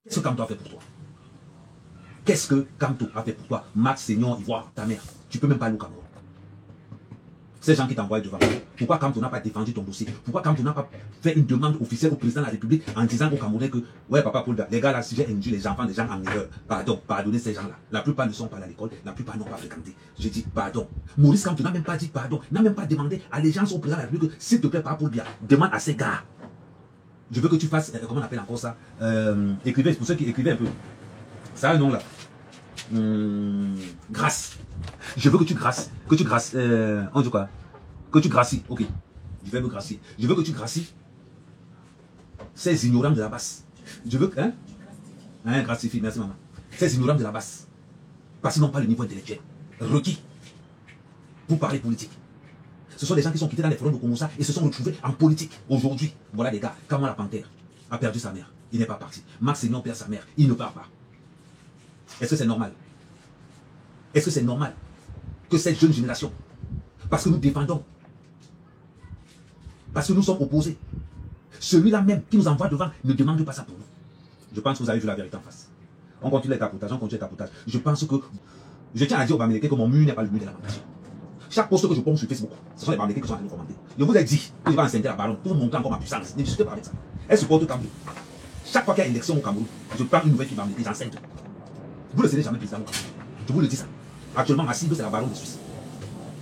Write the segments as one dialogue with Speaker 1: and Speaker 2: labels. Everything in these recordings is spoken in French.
Speaker 1: Qu'est-ce que Kamto a fait pour toi? Qu'est-ce que Kamto a fait pour toi? Max, Seigneur, Ivoire, ta mère. Tu peux même pas aller au Cameroun. Ces gens qui t'envoient devant. Pourquoi Kamto n'a pas défendu ton dossier? Pourquoi Kamto n'a pas fait une demande officielle au président de la République en disant au Camerounais que, ouais, papa Paul, les gars là, si j'ai induit les enfants des gens en erreur, pardon, pardonnez ces gens-là. La plupart ne sont pas à l'école, la plupart n'ont pas fréquenté. Je dis pardon. Maurice Kamto n'a même pas dit pardon, n'a même pas demandé à les gens au président de la République, s'il te plaît, papa Paul, demande à ces gars. Je veux que tu fasses, comment on appelle encore ça? Écrivez, pour ceux qui écrivent un peu. Ça a un nom là. Grâce. Je veux que tu grâces. On dit quoi? Que tu gracies. Ok. Je vais me gracier. Je veux que tu gracies ces ignorants de la base. Je veux que. Gracifie. Merci maman. Ces ignorants de la base. Parce qu'ils n'ont pas le niveau intellectuel requis pour parler politique. Ce sont des gens qui sont quittés dans les forums de Congossa et se sont retrouvés en politique aujourd'hui. Voilà des gars. Comment la panthère a perdu sa mère. Il n'est pas parti. Max Seigneur perd sa mère. Il ne part pas. Est-ce que c'est normal? Est-ce que c'est normal que cette jeune génération, parce que nous défendons, parce que nous sommes opposés, celui-là même qui nous envoie devant ne demande pas ça pour nous? Je pense que vous avez vu la vérité en face. On continue les tapotages, on continue les tapotages. Je pense que, je tiens à dire aux Bamileke que mon mur n'est pas le mur de la lamentation. Chaque poste que je ponge sur Facebook, ce sont les Bamileke qui sont à nous commenter. Je vous ai dit que je vais enceinte la baronne pour vous montrer encore ma puissance. Ne discutez pas avec ça. Elle supporte le Cameroun. Chaque fois qu'il y a élection au Cameroun, je prends une nouvelle fille Bamileke, j'enceinte. Vous ne serez jamais président au Cameroun. Je vous le dis ça. Actuellement, ma cible, c'est la baronne de Suisse.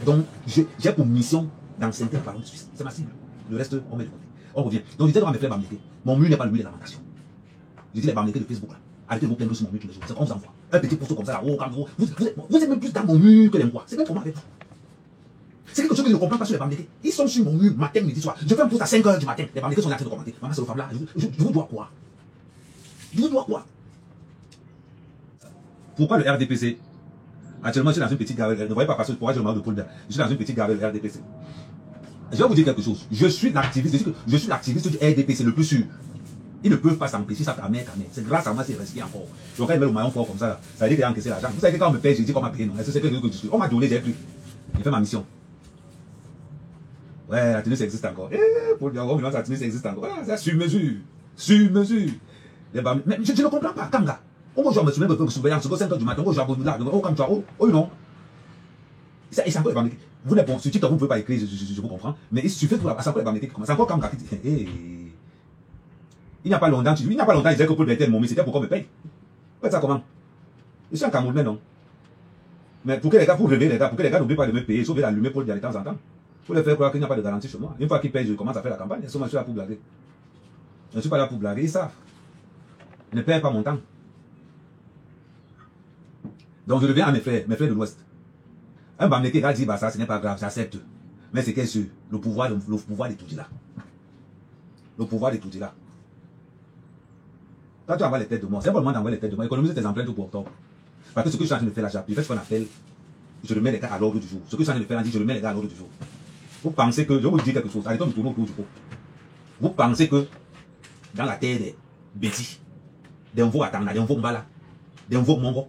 Speaker 1: Donc, j'ai pour mission d'enceinte la baronne de Suisse. C'est ma cible. Le reste, on met de côté. On revient. Donc, je disais à mes frères Bamileke, mon mur n'est pas le mur de la lamentation. Je dis les Bamileke de Facebook là. Arrêtez de vous plaindre sur mon mur tous les jours. C'est qu'on vous envoie. Un petit poste comme ça là, au Cameroun. Vous êtes même plus dans mon mur que les moi. C'est même comment avec vous. C'est quelque chose que je ne comprends pas sur les Bamileke. Ils sont sur mon mur matin, midi, soir. Je fais un post à 5 h du matin. Les Bamileke sont en train de commenter. Maman, c'est le femme là. Je vous dois quoi? Je vous dois quoi? Pourquoi le RDPC? Actuellement, je suis dans une petite gare. Ne voyez pas parce que pourquoi je me de Paul. Je suis dans une petite gare de RDPC. Je vais vous dire quelque chose. Je suis l'activiste du RDPC le plus sûr. Ils ne peuvent pas s'empêcher ça à mer. C'est grâce à moi c'est resté encore. Donc quand ils mettent le maillon fort comme ça, ça veut dire qu'il a encaissé l'argent. Vous savez que quand on me paye, je dis qu'on m'a payé. Non, c'est que je suis. On m'a donné, j'ai pris. J'ai fait ma mission. Ouais, la tenue ça existe encore. Pour dire, oh, la tenue ça existe encore. C'est sur mesure. Sur mesure. Mais je ne comprends pas, Kanga. On va jouer, me souviens de surveillance, 5 h du matin, on va jouer là, oh, comme tu as, oh, non. Et c'est encore les Bamileke. Vous n'êtes bon, sur TikTok, vous ne pouvez pas écrire, je vous comprends, mais il suffit pour la passer encore les Bamileke qui commencent. C'est encore Kanga qui dit, il n'y a pas longtemps, il disait que pour le mon c'était pour qu'on me paye. Faites ça comment? Je suis un Camerounais, non? Mais pour que les gars, pour réveiller les gars, pour que les gars n'oublient pas de me payer, ils sont obligés d'allumer pour le dire de temps en temps. Pour les faire croire qu'il n'y a pas de garantie chez moi. Une fois qu'ils payent, je commence à faire la campagne. Je suis là pour blaguer. Je ne suis pas là pour blaguer, ils savent. Ne paye pas mon temps. Donc je reviens à mes frères de l'Ouest. Un Bamileke qui a dit, bah ça, ce n'est pas grave, j'accepte. Mais c'est qu'est-ce que le pouvoir de Toudila. Le pouvoir de Toudila. Quand tu envoies les têtes de moi, c'est vraiment d'envoyer les têtes de moi. Économiser tes empreintes pour octobre. Parce que ce que je suis en train de faire là, j'appuie. Je fais ce qu'on appelle, je remets les gars à l'ordre du jour. Ce que je suis en train de faire, je remets les gars à l'ordre du jour. Vous pensez que, je vais vous dire quelque chose, arrêtons de tourner autour du pot. Vous pensez que, dans la terre des Bétis, des Mvo Atanga, des Mvo Mbala, des Mvo Mongo,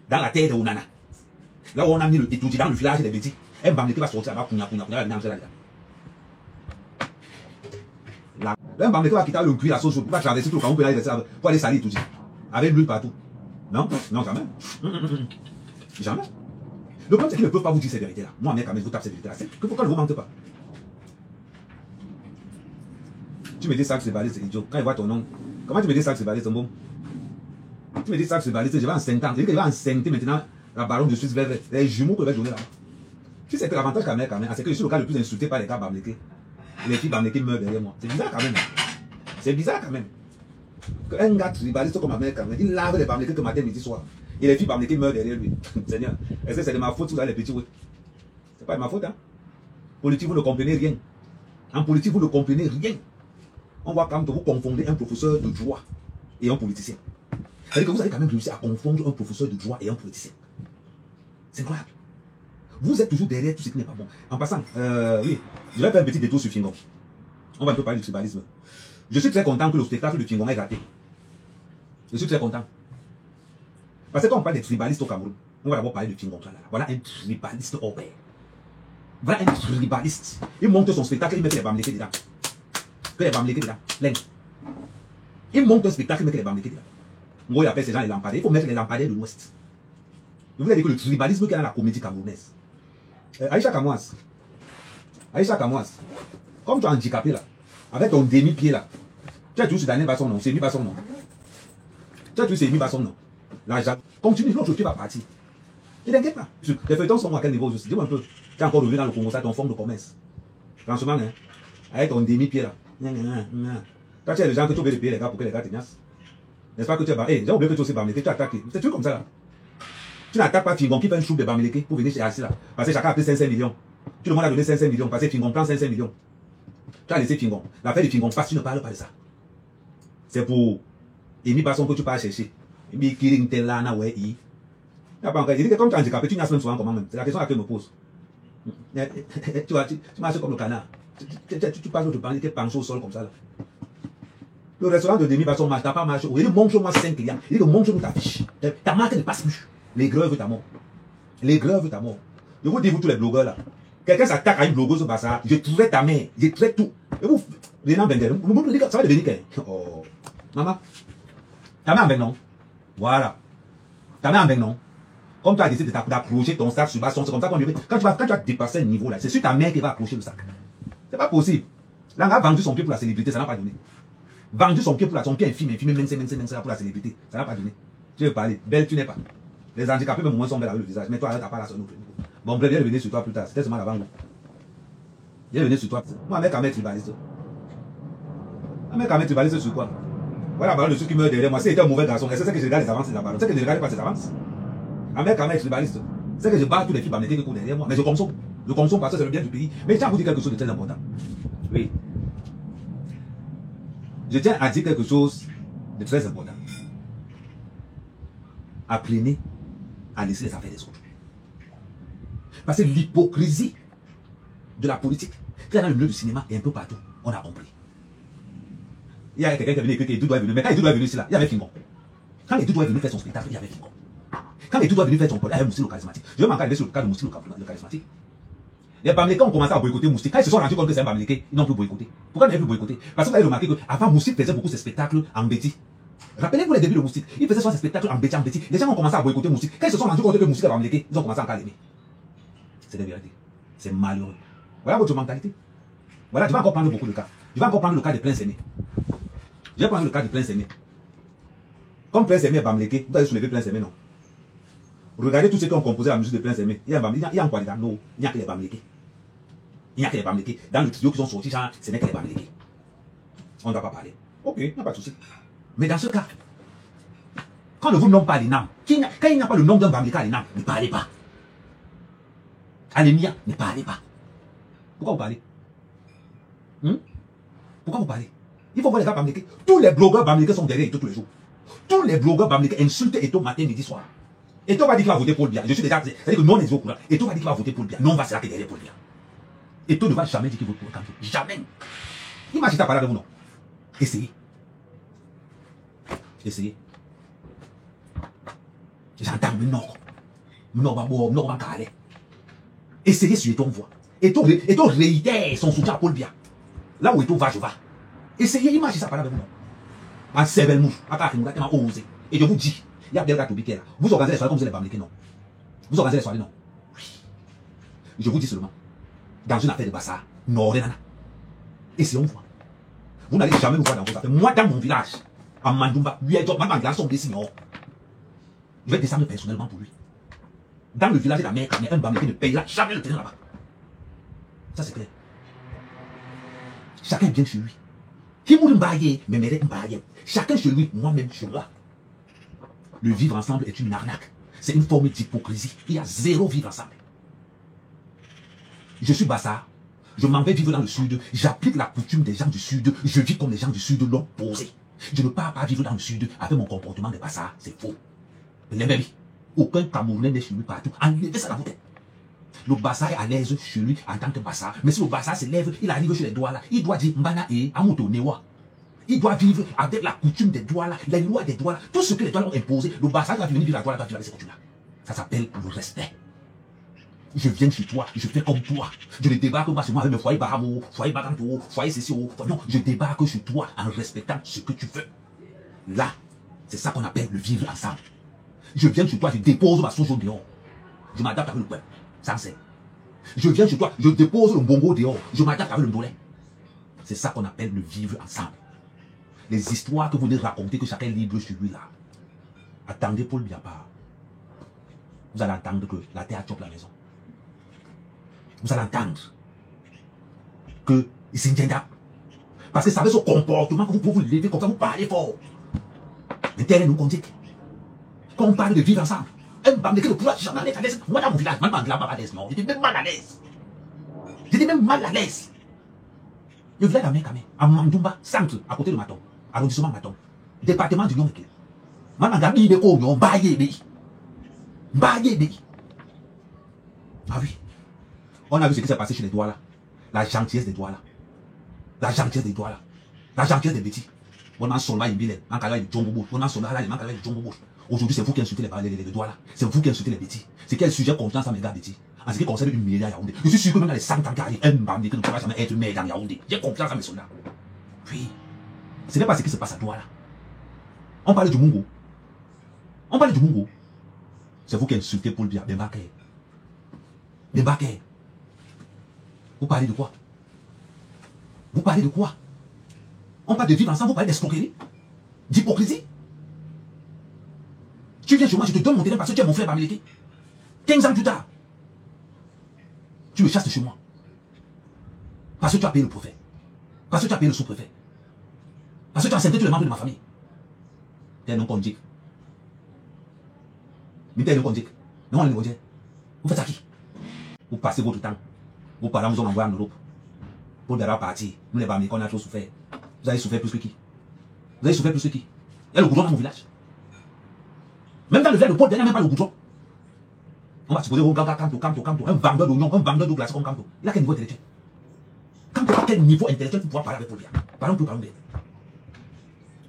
Speaker 1: dans la terre de Onana, là où on a mis le Toudji dans le village des Bétis, un Bamileke va sortir là-bas, un Bamileke va quitter le cuir, la sauce, va traverser tout le Cameroun pour aller salir Toudji. Avec l'huile partout. Non, non, jamais. Jamais. Le problème, c'est qu'ils ne peuvent pas vous dire ces vérités-là. Moi, mec, quand même, vous tapez ces vérités-là. Pourquoi ne vous mentez pas? Tu me dis ça que c'est balé, c'est idiot. Quand il voit ton nom, comment tu me dis ça que c'est balé, c'est bon? Tu me dis ça que c'est balé, je vais en 5 ans. Je dis qu'il va enceinte maintenant la baronne de Suisse vers les jumeaux que je vais donner là. Tu sais que l'avantage quand même, c'est que je suis le cas le plus insulté par les gars Bamileke. Les filles Bamileke meurent derrière moi. C'est bizarre quand même. C'est bizarre quand même. Qu'un gars tribaliste comme ma mère, quand même, il lave les Bamileke que matin, midi, soir. Et les filles Bamileke meurent derrière lui. Seigneur, est-ce que c'est de ma faute si vous avez les petits oui? C'est pas de ma faute, hein? Politique, vous ne comprenez rien. En politique, vous ne comprenez rien. On voit quand vous confondez un professeur de droit et un politicien. C'est-à-dire que vous avez quand même réussi à confondre un professeur de droit et un politicien. C'est incroyable. Vous êtes toujours derrière tout ce qui n'est pas bon. En passant, oui, je vais faire un petit détour sur Fingon. On va un peu parler du tribalisme. Je suis très content que le spectacle de Fingon ait raté. Je suis très content. Parce que quand on parle des tribalistes au Cameroun, on va d'abord parler de Fingon. Voilà un tribaliste au père. Voilà un tribaliste. Il monte son spectacle, il met les Bamileke dedans. Que les Bamileke dedans. Ils montent un spectacle, ils mettent les Bamileke là. Moi, il appelle ces gens les lampadaires. Il faut mettre les lampadaires de l'Ouest. Je vous ai dit que le tribalisme qu'il y a dans la comédie camerounaise. Aïcha Kamouas, comme tu es handicapé là, avec ton demi-pied là, tu as toujours ce dernier basson non, c'est mi basson non. Tu as toujours ce mi basson non. Là, continue, l'autre pied va partir. Ne t'inquiète pas. Les feuilletons sont à quel niveau juste? Dis-moi un peu. Tu es encore revenu dans le Congo, ça ton forme de commerce. Franchement, hein, avec ton demi-pied là. Toi, tu as des gens que tu veux payer les gars pour que les gars te niassent. N'est-ce pas que tu es j'ai oublié que tu es aussi Bamileke, tu attaques. C'est tout comme ça là. Tu n'attaques pas Fingon qui fait une choupe de Bamileke pour venir chez Assis là. Parce que chacun a pris 500 millions. Tout le monde a donné 500 millions. Parce que Fingon prend 500 millions. Tu as laissé Fingon. L'affaire de Fingon passe, tu ne parles pas de ça. C'est pour Emi Basson que tu pars chercher. Emi Kiring Telana, ouais, il n'y a pas encore. Il dit que comme tu es handicapé, tu n'as même souvent comment même. C'est la question que je me pose. Tu marches comme le canard. Tu passes de Bamileke penché au sol comme ça là. Le restaurant de Demi Basson marche, t'as pas marché. Il dit montre-moi 5 clients. Il dit que montre-nous ta fiche. Ta marque ne passe plus. Les grèves veulent ta mort. Les grèves veulent ta mort. Je vous dis, vous tous les blogueurs là. Quelqu'un s'attaque à une blogueuse au Bassa, je traite ta mère, je traite tout. Et vous, les noms Bengel, ça va devenir qu'un. Oh, maman. Ta mère en Bengnon. Voilà. Ta mère en Bengnon. Comme tu as décidé d'approcher ton sac sur Basson, c'est comme ça qu'on lui dit. Quand tu vas dépasser le niveau là, c'est sur ta mère qui va approcher le sac. C'est pas possible. Là, on a vendu son pied pour la célébrité, ça n'a pas donné. Vendu son pied pour son pied infime, pour la célébrité, ça n'a pas donné. Tu veux parler, belle tu n'es pas. Les handicapés, même au moins, sont belles avec le visage. Mais toi, tu n'as pas la seule autre. Bon, bref, viens venir sur toi plus tard. C'était seulement avant nous. Viens venir sur toi. Moi, mec, un mec tribaliste. Un mec, un mec tribaliste sur quoi? Voilà la baronne de ceux qui meurent derrière moi. C'est un mauvais garçon. C'est ça que je regarde les avances de la baronne. C'est que je ne regarde pas ses avances. Un mec tribaliste. C'est que je bats tous les filles Bamileke qui courent derrière moi. Mais je consomme. Je consomme parce que c'est le bien du pays. Mais je tiens à vous dire quelque chose de très important. Oui. Je tiens à dire quelque chose de très important. Apprenez à laisser les affaires des autres. Parce que l'hypocrisie de la politique, qui est dans le milieu du cinéma et un peu partout, on a compris. Il y a quelqu'un qui est venu écrire que Edu doit venir. Mais quand Edu doit venir ici, là, il y avait Fingon. Quand Edu doit venir faire son spectacle, il y avait Fingon. Quand Edu doit venir faire son projet, il y avait Moustique le charismatique. Je vais m'en arriver sur le cas de Moustique le charismatique. Les Bamileke ont commencé à boycotter Moustique. Quand ils se sont rendus compte que c'est un Bamileke, ils n'ont plus boycotté. Pourquoi ils n'avaient plus boycotté? Parce que vous avez remarqué qu'avant, Moustique faisait beaucoup ses spectacles en Betty. Rappelez-vous les débuts de Moustique. Il faisait soit ses spectacles en Betty. Les gens ont commencé à boycotter Moustique. Quand ils se sont rendus compte que Moustique est Bamileke, ils ont commencé à l'aimer. C'est la vérité. C'est malheureux. Voilà votre mentalité. Voilà, je vais encore prendre beaucoup de cas. Je vais encore prendre le cas de Prince Aimé. Je vais prendre le cas de Prince Aimé. Comme Prince Aimé est Bamileke, vous allez soulever Prince Aimé, non? Regardez tous ceux qui ont composé la musique de Prince Aimé. Il y a un quoi dedans? Non, il n'y a que les Bamileke. Il n'y a que les Bamileke. Dans le trio qui sont sortis, ce n'est que les Bamileke. On ne doit pas parler. Ok, il n'y a pas de souci. Mais dans ce cas, quand ne vous nomme pas les noms, quand il n'y a pas le nom d'un Bamileke à l'ENAM, ne parlez pas. Alémia, ne parlez pas. Pourquoi vous parlez? Pourquoi vous parlez? Il faut voir les gars Bamileke. Tous les blogueurs Bamileke sont derrière Eto tous les jours. Tous les blogueurs Bamileke insultent Eto matin, midi, soir. Eto va dire qu'il va voter pour le bien. Je suis déjà, c'est-à-dire que non est au courant. Eto va dire qu'il va voter pour le bien. Non, on va se laquer derrière pour le bien. Eto ne va jamais dire qu'il vote pour le canton. Jamais. Imaginez ta parole avec vous, non? Essayez. Essayez. J'entends le nord. Le nord va caler. Essayez sur Eto, on voit. Eto réitère son soutien à Paul Biya. Là où Eto va, je vais. Essayez, imaginez ça par là avec vous. En Sebel Mouche, à part Fimouga, tellement osé. Et je vous dis, il y a bien gars Tobi qui est là. Vous organisez les soirées comme vous êtes les Bamileke, non? Vous organisez les soirées, non? Oui. Je vous dis seulement, dans une affaire de Bassa, Nord-Nana. Essayons voir. Vous n'allez jamais me voir dans vos affaires. Moi, dans mon village, à Mandoumba, lui et ma village sont des signaux. Je vais descendre personnellement pour lui. Dans le village de la mer, il y a un Bamileke ne payera jamais le terrain là-bas. Ça, c'est clair. Chacun vient chez lui. Chacun chez lui, moi-même chez moi. Le vivre ensemble est une arnaque. C'est une forme d'hypocrisie. Il y a zéro vivre ensemble. Je suis Bassa. Je m'en vais vivre dans le sud. J'applique la coutume des gens du sud. Je vis comme les gens du sud l'ont posé. Je ne pars pas vivre dans le sud avec mon comportement de Bassa. C'est faux. Aucun Camerounais n'est chez lui partout. Enlevez ça dans vos têtes. Le Bassa est à l'aise chez lui en tant que Bassa. Mais si le Bassa se lève, il arrive chez les Douala. Il doit dire Mbana et Amoto Newa. Il doit vivre avec la coutume des Douala, les lois des Douala, tout ce que les Douala ont imposé. Le Bassa doit venir vivre à Douala, doit vivre avec ces coutumes-là. Ça s'appelle le respect. Je viens chez toi, je fais comme toi. Je ne débarque pas chez moi avec mes foyers Baramo, foyer Baganto, foyer Cécio. Non, je débarque chez toi en respectant ce que tu veux. Là, c'est ça qu'on appelle le vivre ensemble. Je viens chez toi, je dépose ma sauce dehors. Je m'adapte avec le peuple. Ça c'est. Je viens chez toi, je dépose le bongo dehors. Je m'adapte avec le dolé. C'est ça qu'on appelle le vivre ensemble. Les histoires que vous voulez raconter, que chacun est libre chez lui là. Attendez Paul Biya. Vous allez entendre que la terre chope la maison. Vous allez entendre que il s'intendent. Parce que ça veut ce comportement que vous pouvez vous lever comme ça, vous parlez fort. L'intérêt nous dit. Quand on parle de vivre ensemble, un bam de que le pouvoir jamais à l'aise. Moi dans mon village, je ne suis pas à l'aise, non. J'étais même mal à l'aise. J'étais même mal à l'aise. Le village d'Amérique, à Mandumba, centre, à côté de Maton, arrondissement Maton, département du Nyongue. Mamagabi de Koyo, Baye. Ah oui. On a vu ce qui s'est passé chez les doigts là. La gentillesse des doigts là. La gentillesse des doigts là. La gentillesse des bêtis. On a son là, il bile. On a son là, il manque avec Jombo. Aujourd'hui, c'est vous qui insultez les doigts là. C'est vous qui insultez les bêtis. C'est quel sujet confiance à mes gars bêtis. En ce qui concerne une mairie à Yaoundé. Je suis sûr que même dans les 100 ans carrés, un bambé que ne pourra jamais être maire dans Yaoundé. J'ai confiance à mes soldats. Oui. Ce n'est pas ce qui se passe à toi là. On parle du Mungo. C'est vous qui insultez Paul Biya. Bembaké. Vous parlez de quoi? On parle de vivre ensemble, vous parlez d'escroquerie, d'hypocrisie. Tu viens chez moi, je te donne mon terrain parce que tu es mon frère américain. 15 ans plus tard, tu me chasses chez moi. Parce que tu as payé le préfet. Parce que tu as payé le sous-préfet. Parce que tu as accepté tous les membres de ma famille. Tu es non conduit. Mais tu es non conduit. Non, on est conduit. Vous faites ça qui? Vous passez votre temps. Vos parents vous ont envoyé en Europe. Pour d'ailleurs partir. Nous les Bamilés, on a trop souffert. Vous avez souffert plus que qui? Il y a le goudron dans mon village. Même dans le village de Paul, il n'y a même pas le goudron. On va supposer, un vendeur d'oignons, un vendeur de glace comme Kanto. Il a quel niveau intellectuel? Kanto a quel niveau intellectuel pour pouvoir parler avec Paul Biya? Parlons d'elle.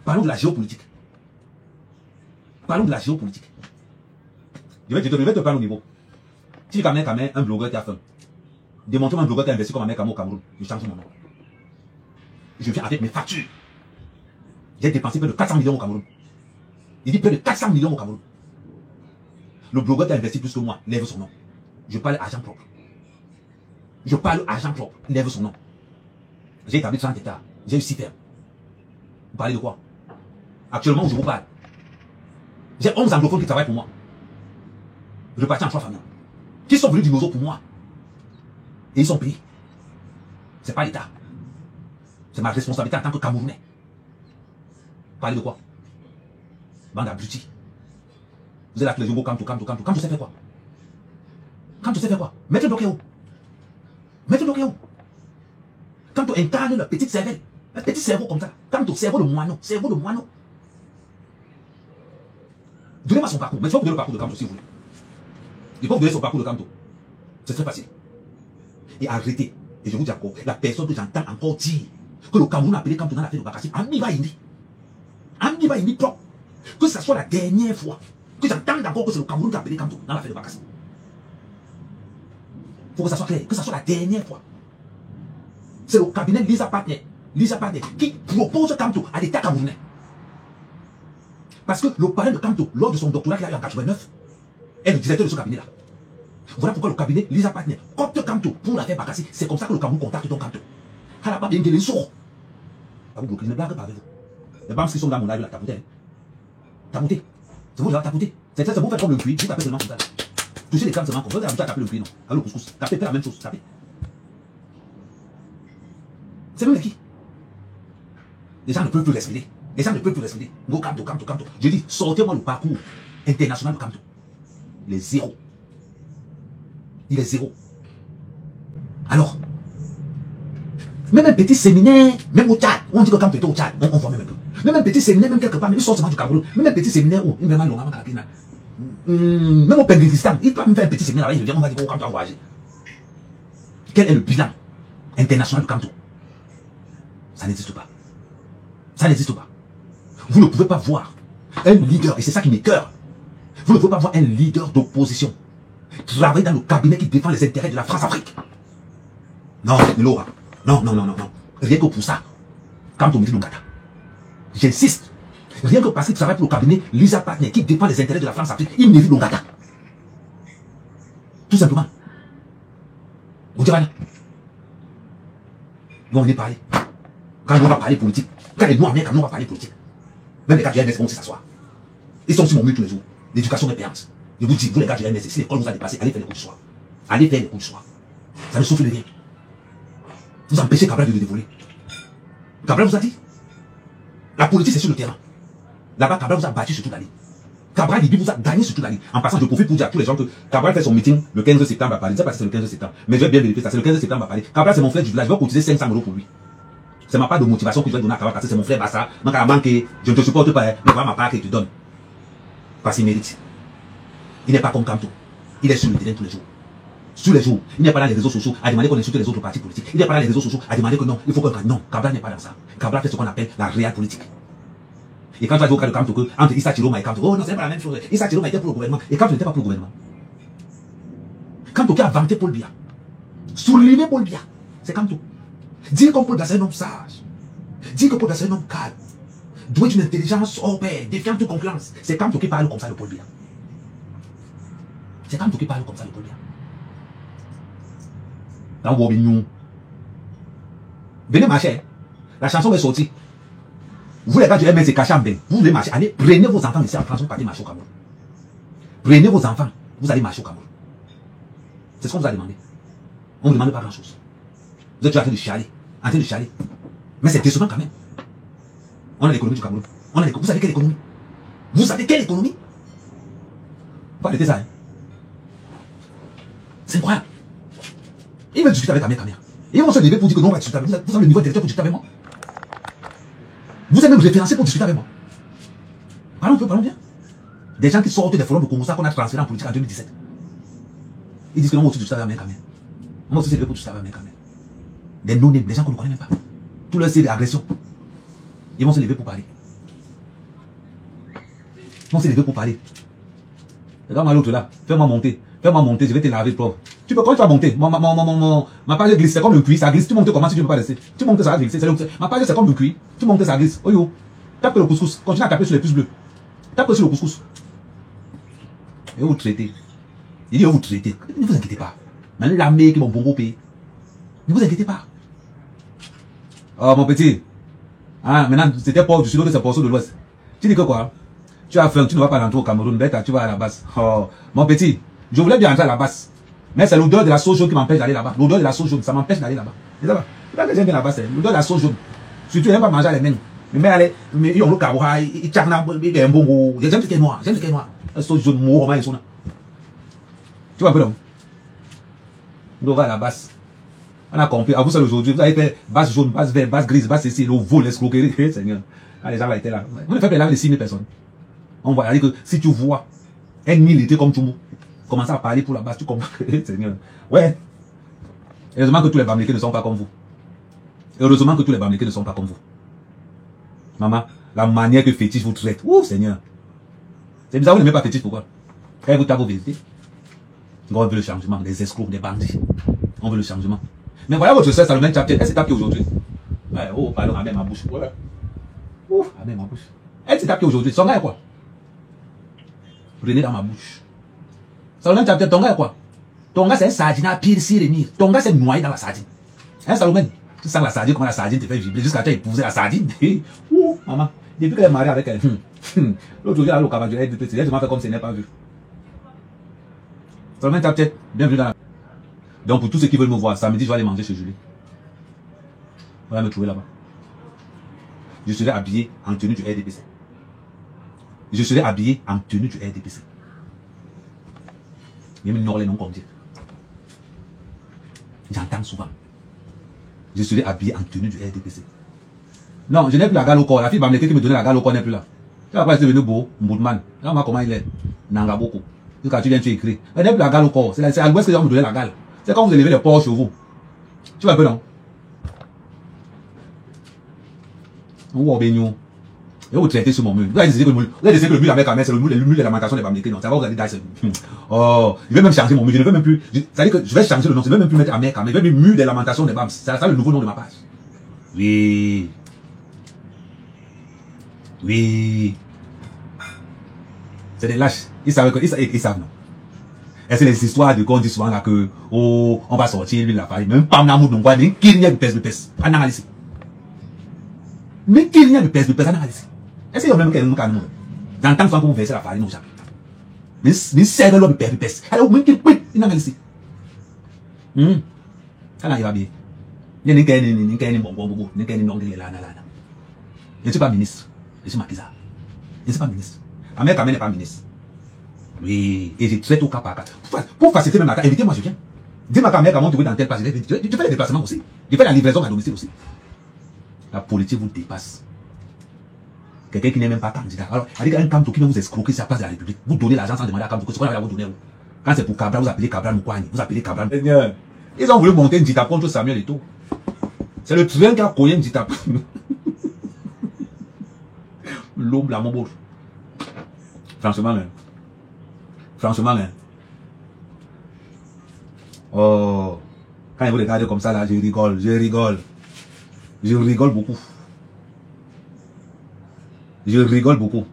Speaker 1: Parlons de la géopolitique. Je vais te parler au niveau. Si tu as un blogueur qui a faim, démontre-moi un blogueur qui a investi comme un mec au Cameroun, je change mon nom. Je viens avec mes factures. J'ai dépensé près de 400 millions au Cameroun. Il dit près de 400 millions au Cameroun. Le blogueur qui a investi plus que moi, lève son nom. Je parle argent propre. Lève son nom. J'ai établi 30 hectares. J'ai eu 6 fermes. Vous parlez de quoi? Actuellement, où je vous parle, j'ai 11 anglophones qui travaillent pour moi. Je partis en 3 familles. Qui sont venus du Nozo pour moi. Et ils sont payés. C'est pas l'État. C'est ma responsabilité en tant que Camerounais. Parlez de quoi? Bande abrutis. Vous êtes là tous les jours, Kanto. Kanto sait faire quoi? Mettez le bloqué où? Kanto incarne le petit cerveau. Un petit cerveau comme ça. Kanto, cerveau de moineau. Donnez-moi son parcours. Mais je vais vous donner le parcours de Kanto si vous voulez. Il faut vous donner son parcours de Kanto. C'est très facile. Et arrêtez. Et je vous dis encore, la personne que j'entends encore dire que le Cameroun a appelé Kanto dans l'affaire de Bakassi, Amiba Indi propre. Que ce soit la dernière fois que j'entends encore que c'est le Cameroun qui a appelé Kanto dans l'affaire de Bakassi. Il faut que ça soit clair, que ce soit la dernière fois. C'est le cabinet Lisa Partner qui propose Kanto à l'État camerounais. Parce que le parrain de Kanto, lors de son doctorat qu'il a eu en 89, est le directeur de ce cabinet-là. Voilà pourquoi le cabinet Lisa Partner copte Kanto pour l'affaire Bakassi. C'est comme ça que le Cameroun contacte ton Kanto. Halapa bien qu'il sort. Vous bloquez, ne blague pas avec vous. Les bams qui sont dans mon live là, tapoutez. C'est vous là, tapoutez. C'est vous faites comme le puits, vous tapez seulement comme ça. Touchez les câbles seulement comme ça, vous avez taper le puits, non. Avec le couscous. Tapez, faites la même chose, tapez. C'est même qui? Les gens ne peuvent plus respirer. Go Kanto. Je dis, sortez-moi le parcours international de Kanto. Il est zéro. Alors, même un petit séminaire, même au Tchad, on dit que Kanto était au Tchad, on voit même un peu. Même un petit séminaire, même quelque part, même sortement du Cameroun, même un petit séminaire où il vraiment long avant même au Penglistan, il peut même faire un petit séminaire là, il vient, on va dire, oh, Kanto a voyagé. Quel est le bilan international de Kanto? Ça n'existe pas. Vous ne pouvez pas voir un leader, et c'est ça qui m'écoeure. Vous ne pouvez pas voir un leader d'opposition travailler dans le cabinet qui défend les intérêts de la France-Afrique. Non, Laura. Non. Rien que pour ça, Kanto me dit Lungata. J'insiste. Rien que parce qu'il travaille pour le cabinet Lisa Partner, qui défend les intérêts de la France-Afrique, il mérite l'ongata. Tout simplement. Vous direz rien. Nous, on est parlé. Quand on va parler politique, quand les Noirs viennent, quand on va parler politique, même les gars du MS vont aussi s'asseoir. Ils sont sur mon mur tous les jours. L'éducation est payante. Je vous dis, vous les gars du MS, si l'école vous a dépassé, allez faire les cours du soir. Allez faire les cours du soir. Ça ne souffle de rien. Vous empêchez Cabral de le dévoiler. Cabral vous a dit. La politique, c'est sur le terrain. Là-bas, Cabral vous a battu sur toute l'année. Cabral Libi vous a gagné sur toute l'année. En passant, je profite pour dire à tous les gens que Cabral fait son meeting le 15 septembre à Paris. Je ne sais pas si c'est le 15 septembre, mais je vais bien vérifier ça. C'est le 15 septembre à Paris. Cabral, c'est mon frère du village. Je vais cotiser 500 € pour lui. C'est ma part de motivation que je vais donner à Cabral parce que c'est mon frère Bassa. Donc, à la manque, je ne te supporte pas, mais voilà ma part que je te donne. Parce qu'il mérite. Il n'est pas comme Kamto. Il est sur le terrain tous les jours. Tous les jours. Il n'est pas dans les réseaux sociaux à demander qu'on insulte les autres partis politiques. Il n'est pas dans les réseaux sociaux à demander que non, il faut qu'on... Non, Cabral n'est pas dans ça. Cabral fait ce qu'on appelle la réelle politique. Et quand tu vas dire au cas de Kamto que entre Issa Chiroma et Kamto, oh non, c'est pas la même chose. Issa Chiroma était pour le gouvernement et Kamto n'était pas pour le gouvernement. Kamto qui a vanté Paul Biya, soulevé Paul Biya, c'est Kamto. Dire que Paul Biya c'est un homme sage, dire que Paul Biya c'est un homme calme, doué d'une intelligence hors pair, défiant de concurrence, c'est Kamto qui parle comme ça de Paul Biya. C'est Kamto qui parle comme ça de Paul Biya. Dans Wobignon, venez marcher, la chanson est sortie. Vous les gars du MS caché en bain, vous voulez marcher, allez, prenez vos enfants ici en France, vous partez marcher au Cameroun. Prenez vos enfants, vous allez marcher au Cameroun. C'est ce qu'on vous a demandé. On ne demande pas grand chose. Vous êtes toujours en train de chialer, en train de chialer. Mais c'est décevant quand même. On a l'économie du Cameroun. Vous savez quelle économie? Vous savez quelle économie? Pas arrêter ça, hein. C'est incroyable. Ils veulent discuter avec ta mère. Ils vont se lever pour dire que non, on va discuter avec vous. Vous avez le niveau intellectuel pour discuter avec moi. Vous êtes même référencé pour discuter avec moi. Parlons bien. Des gens qui sortent des forums de Congo, ça qu'on a transféré en politique en 2017. Ils disent que non, on va aussi discuter avec la mère. On va aussi se lever pour discuter avec la mère. Des non-nés, des gens qu'on ne connaît même pas. Tout leur c'est des agressions. Ils vont se lever pour parler. Ils vont se lever pour parler. Regarde-moi l'autre là. Fais-moi monter, je vais te laver propre. Tu peux, quand tu vas monter, ma page glisse, c'est comme le cuir, ça glisse. Tu montes comment si tu ne peux pas laisser? Tu montes, ça va glisser. Ma page c'est comme le cuir. Tu montes, ça glisse. Oh yo. Tape le couscous. Continue à taper sur les pouces bleus. Tape sur le couscous. Et vous traitez. Il dit, vous traitez. Ne vous inquiétez pas. Maintenant, l'armée qui va bon pays. Ne vous inquiétez pas. Oh, mon petit. Ah, maintenant, c'était pas du sud de ce portion de l'ouest. Tu dis que quoi? Tu as faim, tu ne vas pas rentrer au Cameroun, bête, tu vas à la base. Oh, mon petit, je voulais bien rentrer à la base. Mais c'est l'odeur de la sauce jaune qui m'empêche d'aller là-bas. L'odeur de la sauce jaune, ça m'empêche d'aller là-bas. C'est ça. C'est pas que j'aime bien là-bas, c'est l'odeur de la sauce jaune. Surtout, j'aime pas manger les mêmes. Mais allez, mais ils ont le caboura, ils tchakna, ils ont un bon. J'aime ce qui est noir, j'aime ce qui est noir. La sauce jaune, moi, comment ils sont là. Tu vois un peu là? On va à la base. On a compris. À vous seul aujourd'hui, vous avez fait base jaune, base vert, base grise, base ceci, le vol, l'escroquerie. Seigneur. Ah, les gens là étaient là. Vous ne faites pas là les 6 000 personnes. On va dire que si tu vois un militaire comme Tchoumo commencer à parler pour la base, tu comprends. Seigneur. Ouais. Heureusement que tous les Bamileke ne sont pas comme vous. Heureusement que tous les Bamileke ne sont pas comme vous. Maman, la manière que Fétiche vous traite. Ouh, Seigneur. C'est bizarre, vous n'aimez pas Fétiche, pourquoi? Elle vous tape vos vérités. On veut le changement, des escrocs, des bandits. On veut le changement. Mais voilà votre soeur Salomé Chaptier, elle s'est tapée aujourd'hui. Ouais, oh, pardon, amène ma bouche. Ouais. Ouf, amène ma bouche. Elle s'est tapée aujourd'hui. Son gars est quoi? Prenez dans ma bouche. Salomé Chaptier, ton gars est quoi? Ton gars c'est un sardine à pire si remire. Ton gars c'est noyé dans la sardine. Hein, Salomé? Tu sens la sardine, comment la sardine te fait vibrer jusqu'à tu as épousé la sardine. Ouh, maman. Depuis qu'elle est mariée avec elle. L'autre jour, elle a au cavalier, elle m'a fait comme si elle n'est pas vue. Salomé Chaptier, bienvenue dans la... Donc pour tous ceux qui veulent me voir, samedi, je vais aller manger chez Julie. On va me trouver là-bas. Je serai habillé en tenue du RDPC. Je serai habillé en tenue du RDPC. Même non les noms comme dire. J'entends souvent. Je serai habillé en tenue du RDPC. Non, je n'ai plus la gale au corps. La fille Bamileke qui me donnait la gale au corps n'est plus là. Tu vas pas être devenu beau, Mboudman. Regarde-moi comment il est. Nanga beaucoup. Quand tu viens, tu écris. Elle n'est plus la gale au corps. C'est à l'ouest que les gens me donnaient la gale. C'est quand vous élevez les porcs chez vous. Tu vois un peu, non? Ou Bénion. Et vous traitez sur mon mur. Vous allez décider que le mur avec la mère, c'est le mur de lamentation des Bamileke. Non, ça va vous aller oh, je vais même changer mon mur. Je ne veux même plus. Ça veut dire que je vais changer le nom. Je ne vais même plus mettre Amère Kamel. Je vais mettre mur des lamentations des Bams. C'est ça le nouveau nom de ma page. Oui. Oui. C'est des lâches. Ils savent non. Et c'est les histoires de qu'on dit souvent là que, oh, on va sortir, lui, la faille. Même pas n'amour, non, quoi, mais qu'il n'y a de pèse, en analyse. Mais qu'il n'y a de pèse, en analyse. Est-ce qu'il y a même quelqu'un qui nous dans le temps que vous versez la farine, non, jamais. Mais c'est l'homme de pèse. Alors, même qu'il peut, en analyse. Alors, il va bien. Il n'y a ni bon, ni qu'un non, là. Je ne suis pas ministre. Je suis maquisard. Je ne suis pas ministre. Amérique n'est pas ministre. Oui, et je traite au cas par cas. Pour faciliter même la tâche, invitez-moi, je viens. Dis-moi qu'à Amérique, tu veux dans tel place, tu fais les déplacements aussi. Tu fais la livraison à domicile aussi. La politique vous dépasse. Quelqu'un qui n'est même pas candidat. Alors, il y a un Kamto qui va vous escroquer sur la place de la République. Vous donnez l'argent sans demander à Kamto. C'est quoi vous donner? Quand c'est pour Cabral, vous appelez Cabral Moukouani. Vous appelez Cabral. Ils ont voulu monter une dita contre Samuel Eto'o. C'est le train qui a collé une dita. L'homme, la mombour. Franchement, même. Oh, quand vous regardez comme ça, là, je rigole beaucoup.